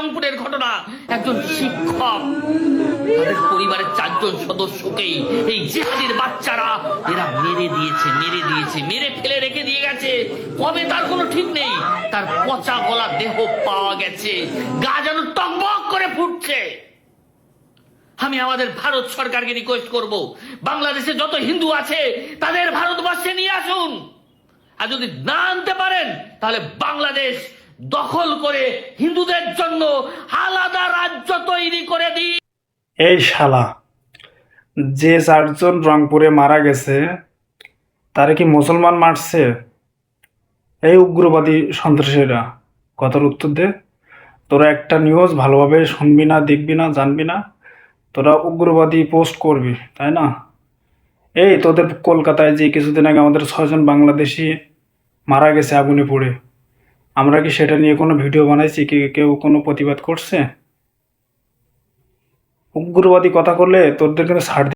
রংপুরের ঘটনা। একজন শিক্ষক তাদের পরিবারের 4 জন সদস্যকেই এই জিহাদির বাচ্চারা এরা মেরে দিয়েছে, মেরে ফেলে রেখে দিয়ে গেছে। কবে তার কোনো ঠিক নেই। তার পচা গলা দেহ পাওয়া গেছে, গা যেন টকবক করে ফুটছে। আমি আমাদের ভারত সরকারকে রিকোয়েস্ট করব, বাংলাদেশে যত হিন্দু আছে তাদের ভারতবর্ষে নিয়ে আসুন। আর যদি না আনতে পারেন তাহলে বাংলাদেশ দখল করে হিন্দুদের জন্য আলাদা রাজ্য তৈরি করে দিই। এই শালা, যে 4 জন রংপুরে মারা গেছে তারা কি মুসলমান মারছে? এই উগ্রবাদী সন্ত্রাসীরা, কথার উত্তর দে। তোরা একটা নিউজ ভালোভাবে শুনবি না, দেখবি না, জানবি না, তোরা উগ্রবাদী পোস্ট করবি, তাই না? এই তোদের কলকাতায় যে কিছুদিন আগে আমাদের 6 জন বাংলাদেশি মারা গেছে আগুনে পড়ে, আমরা কি সেটা নিয়ে কোনো ভিডিও বানাইছি? কি কেউ কোনো প্রতিবাদ করছে? উগ্রবাদী কথা করলে তোদের কিন্তু ছাড়